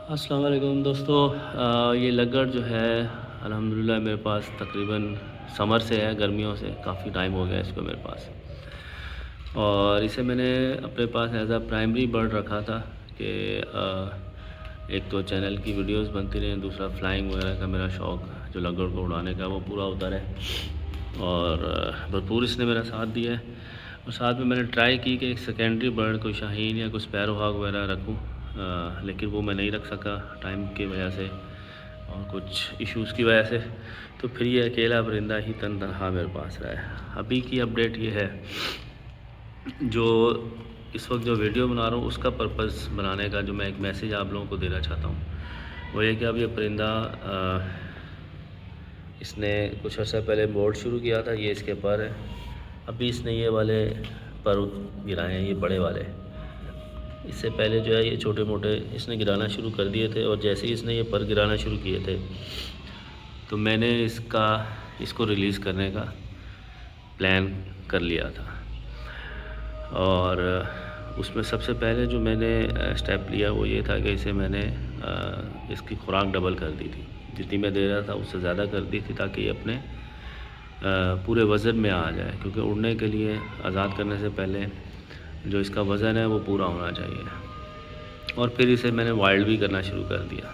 السلام علیکم دوستو، یہ لگڑ جو ہے الحمدللہ میرے پاس تقریباً سمر سے ہے، گرمیوں سے کافی ٹائم ہو گیا اس کو میرے پاس. اور اسے میں نے اپنے پاس ایز اے پرائمری برڈ رکھا تھا کہ ایک تو چینل کی ویڈیوز بنتی رہیں، دوسرا فلائنگ وغیرہ کا میرا شوق جو لگڑ کو اڑانے کا وہ پورا ہوتا رہے. اور بھرپور اس نے میرا ساتھ دیا ہے. اور ساتھ میں نے ٹرائی کی کہ ایک سیکنڈری برڈ کوئی شاہین یا کوئی اسپیرو ہاگ وغیرہ رکھوں، لیکن وہ میں نہیں رکھ سکا ٹائم کی وجہ سے اور کچھ ایشوز کی وجہ سے. تو پھر یہ اکیلا پرندہ ہی تنہا میرے پاس رہا ہے. ابھی کی اپڈیٹ یہ ہے، جو اس وقت جو ویڈیو بنا رہا ہوں اس کا پرپس بنانے کا جو میں ایک میسیج آپ لوگوں کو دینا چاہتا ہوں وہ یہ کہ اب یہ پرندہ اس نے کچھ عرصہ پہلے موڈ شروع کیا تھا. یہ اس کے پر ہے. ابھی اس نے یہ والے پر گرائے ہیں، یہ بڑے والے. اس سے پہلے جو ہے یہ چھوٹے موٹے اس نے گرانا شروع کر دیے تھے. اور جیسے ہی اس نے یہ پر گرانا شروع کیے تھے تو میں نے اس کو ریلیز کرنے کا پلان کر لیا تھا. اور اس میں سب سے پہلے جو میں نے اسٹیپ لیا وہ یہ تھا کہ اسے میں نے اس کی خوراک ڈبل کر دی تھی. جتنی میں دے رہا تھا اس سے زیادہ کر دی تھی تاکہ یہ اپنے پورے وزن میں آ جائے، کیونکہ اڑنے کے لیے آزاد کرنے سے پہلے جو اس کا وزن ہے وہ پورا ہونا چاہیے. اور پھر اسے میں نے وائلڈ بھی کرنا شروع کر دیا.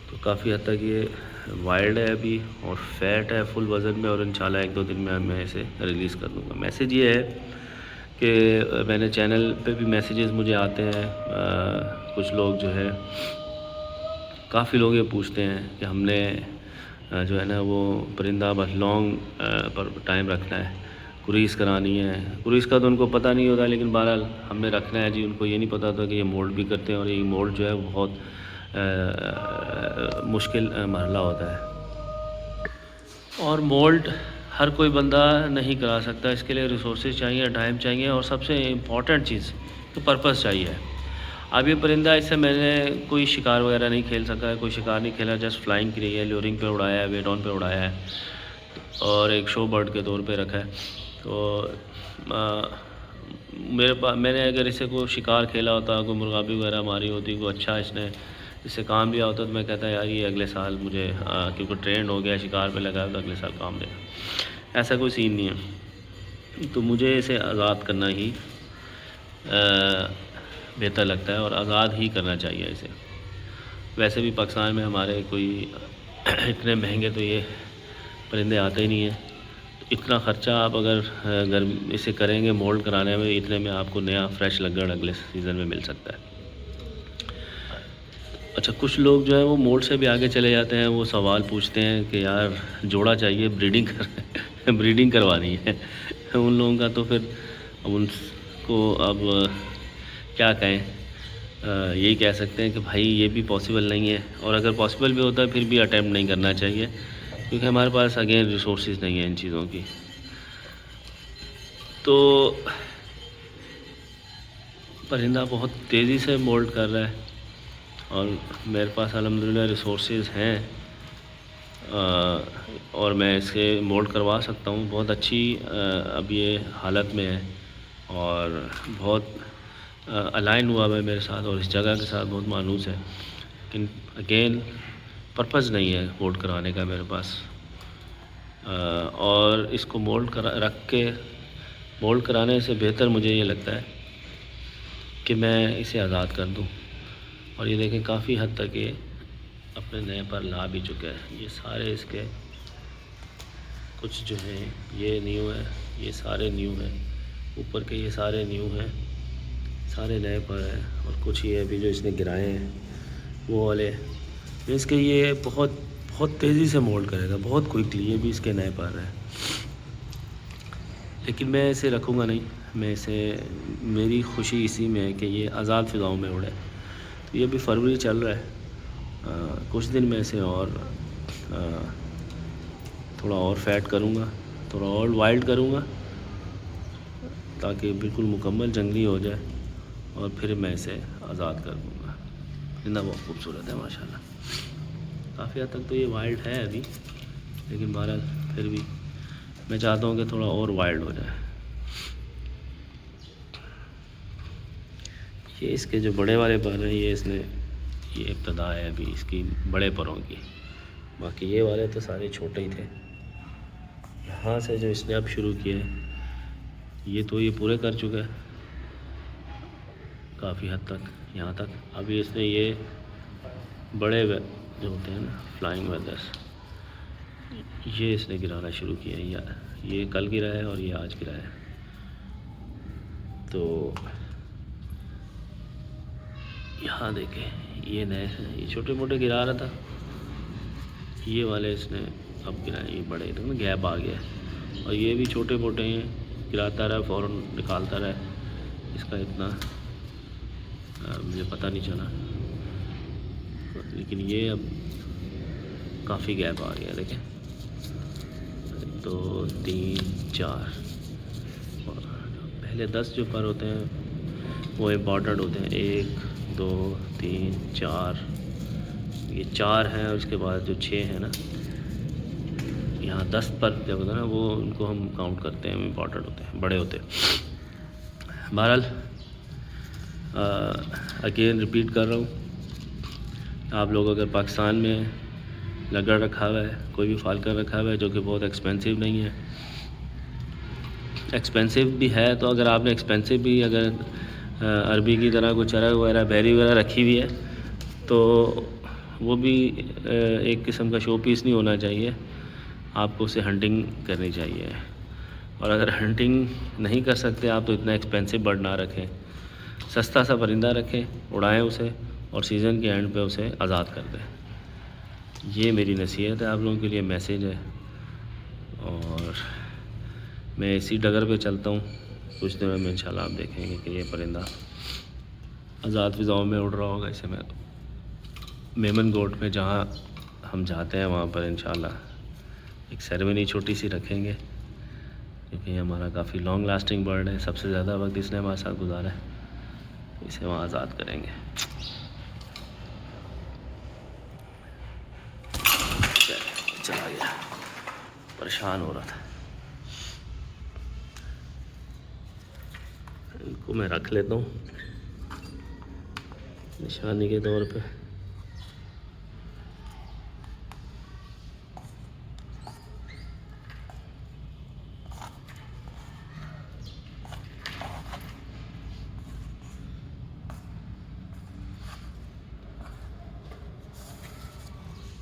تو کافی حد تک یہ وائلڈ ہے ابھی اور فیٹ ہے فل وزن میں، اور انشاءاللہ ایک دو دن میں اسے ریلیز کر دوں گا. میسیج یہ ہے کہ میں نے چینل پہ بھی میسیجز مجھے آتے ہیں، کچھ لوگ جو ہے کافی لوگ یہ پوچھتے ہیں کہ ہم نے جو ہے نا وہ پرندہ بس لانگ پر ٹائم رکھنا ہے، کریز کرانی ہے. کریز کا تو ان کو پتہ نہیں ہوتا، لیکن بہرحال ہم نے رکھنا ہے جی. ان کو یہ نہیں پتہ ہوتا کہ یہ مولڈ بھی کرتے ہیں اور یہ مولڈ جو ہے وہ بہت مشکل مرحلہ ہوتا ہے. اور مولڈ ہر کوئی بندہ نہیں کرا سکتا، اس کے لیے ریسورسز چاہیے، ٹائم چاہیے، اور سب سے امپورٹنٹ چیز تو پرپس چاہیے. اب یہ پرندہ اس سے میں نے کوئی شکار وغیرہ نہیں کھیل سکا، کوئی شکار نہیں کھیلا، جسٹ فلائنگ کی رہی ہے، لیورنگ پہ اڑایا ہے، ویٹ آن پہ اڑایا ہے اور ایک شو برڈ کے طور پہ رکھا ہے. تو میں نے اگر اسے کوئی شکار کھیلا ہوتا، کوئی مرغابی وغیرہ ماری ہوتی، کوئی اچھا اس سے کام لیا ہوتا تو میں کہتا یار یہ اگلے سال مجھے کیونکہ ٹرینڈ ہو گیا شکار پہ لگا تو اگلے سال کام دے گا. ایسا کوئی سین نہیں ہے. تو مجھے اسے آزاد کرنا ہی بہتر لگتا ہے اور آزاد ہی کرنا چاہیے اسے. ویسے بھی پاکستان میں ہمارے کوئی اتنے مہنگے تو یہ پرندے آتے ہی نہیں ہیں. اتنا خرچہ آپ اگر اسے کریں گے مولڈ کرانے میں، اتنے میں آپ کو نیا فریش لگڑ اگلے سیزن میں مل سکتا ہے. اچھا، کچھ لوگ جو ہے وہ مولڈ سے بھی آگے چلے جاتے ہیں. وہ سوال پوچھتے ہیں کہ یار جوڑا چاہیے، بریڈنگ کروانی ہے. ان لوگوں کا تو پھر ان کو اب کیا کہیں، یہی کہہ سکتے ہیں کہ بھائی یہ بھی پاسبل نہیں ہے. اور اگر پاسبل بھی ہوتا ہے پھر بھی اٹیمپٹ نہیں کرنا چاہیے، کیونکہ ہمارے پاس اگین ریسورسز نہیں ہیں ان چیزوں کی. تو پرندہ بہت تیزی سے مولڈ کر رہا ہے اور میرے پاس الحمدللہ ریسورسز ہیں اور میں اس کے مولڈ کروا سکتا ہوں. بہت اچھی اب یہ حالت میں ہے اور بہت الائن ہوا ہے میرے ساتھ اور اس جگہ کے ساتھ بہت مانوس ہے. لیکن اگین پرپز نہیں ہے مولڈ کرانے کا میرے پاس. اور اس کو مولڈ کرانے سے بہتر مجھے یہ لگتا ہے کہ میں اسے آزاد کر دوں. اور یہ دیکھیں کافی حد تک یہ اپنے نئے پر لا بھی چکا ہے. یہ سارے اس کے کچھ جو ہیں یہ نیو ہے، یہ سارے نیو ہیں، اوپر کے یہ سارے نیو ہیں، سارے نئے پر ہیں. اور کچھ یہ ابھی جو اس نے گرائے ہیں وہ والے اس کے یہ بہت تیزی سے مولڈ کرے گا، بہت کوئکلی. یہ بھی اس کے نئے پر ہیں، لیکن میں اسے رکھوں گا نہیں. میری خوشی اسی میں ہے کہ یہ آزاد فضاؤں میں اڑے. تو یہ بھی فروری چل رہا ہے. کچھ دن میں اسے اور تھوڑا اور فیٹ کروں گا، تھوڑا اور وائلڈ کروں گا تاکہ بالکل مکمل جنگلی ہو جائے اور پھر میں اسے آزاد کر دوں گا. پرندہ بہت خوبصورت ہے ماشاءاللہ. کافی حد تک تو یہ وائلڈ ہے ابھی، لیکن بہرحال پھر بھی میں چاہتا ہوں کہ تھوڑا اور وائلڈ ہو جائے. یہ اس کے جو بڑے والے پر ہیں یہ اس نے یہ ابتدا ہے ابھی اس کی بڑے پروں کی، باقی یہ والے تو سارے چھوٹے ہی تھے۔ یہاں سے جو اس نے اب شروع کیا ہے یہ تو یہ پورے کر چکا ہے کافی حد تک، یہاں تک۔ ابھی اس نے یہ بڑے جو ہوتے ہیں نا فلائنگ ویدرس، یہ اس نے گرانا شروع کیا ہے۔ یہ کل گرا ہے اور یہ آج گرا ہے۔ تو یہاں دیکھیں یہ نئے ہیں، یہ چھوٹے موٹے گرا رہا تھا، یہ والے اس نے اب گرائے، یہ بڑے تو گیپ آ گیا ہے، اور یہ بھی چھوٹے موٹے ہیں، گراتا رہا فوراً نکالتا رہا، اس کا اتنا مجھے پتہ نہیں چلا، لیکن یہ اب کافی گیپ آ گیا۔ دیکھیں 2 3 4، اور پہلے 10 جو پر ہوتے ہیں وہ امپورٹنٹ ہوتے ہیں، 1 2 3 4، یہ 4 ہیں، اور اس کے بعد جو 6 ہیں نا، یہاں 10 پر جب ہوتا ہے نا وہ ان کو ہم کاؤنٹ کرتے ہیں، امپورٹنٹ ہوتے ہیں، بڑے ہوتے ہیں۔ بہرحال اگین ریپیٹ کر رہا ہوں، آپ لوگ اگر پاکستان میں لگڑ رکھا ہوا ہے، کوئی بھی فالکن رکھا ہوا ہے جو کہ بہت ایکسپینسو نہیں ہے، ایکسپینسو بھی ہے، تو اگر آپ نے ایکسپینسو بھی اگر عربی کی طرح کوئی چرغ وغیرہ بیری وغیرہ رکھی ہوئی ہے تو وہ بھی ایک قسم کا شو پیس نہیں ہونا چاہیے، آپ کو اسے ہنٹنگ کرنی چاہیے۔ اور اگر ہنٹنگ نہیں کر سکتے آپ تو اتنا ایکسپینسو برڈ نہ رکھیں، سستا سا پرندہ رکھیں، اڑائیں اسے، اور سیزن کے اینڈ پہ اسے آزاد کر دیں۔ یہ میری نصیحت ہے آپ لوگوں کے لیے، میسیج ہے۔ اور میں اسی ڈگر پہ چلتا ہوں، کچھ دنوں میں انشاءاللہ آپ دیکھیں گے کہ یہ پرندہ آزاد فضاؤں میں اڑ رہا ہوگا۔ اسے میں میمن گوٹ میں جہاں ہم جاتے ہیں وہاں پر انشاءاللہ ایک سیریمنی چھوٹی سی رکھیں گے، کیونکہ یہ ہمارا کافی لانگ لاسٹنگ برڈ ہے، سب سے زیادہ وقت اس نے ہمارے ساتھ گزارا ہے، اسے وہاں آزاد کریں گے۔ چلا گیا، پریشان ہو رہا تھا، ان کو میں رکھ لیتا ہوں نشانی کے طور پہ۔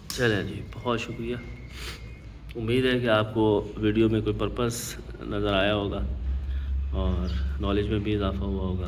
چلیں جی، بہت شکریہ، امید ہے کہ آپ کو ویڈیو میں کوئی پرپس نظر آیا ہوگا اور نالج میں بھی اضافہ ہوا ہوگا۔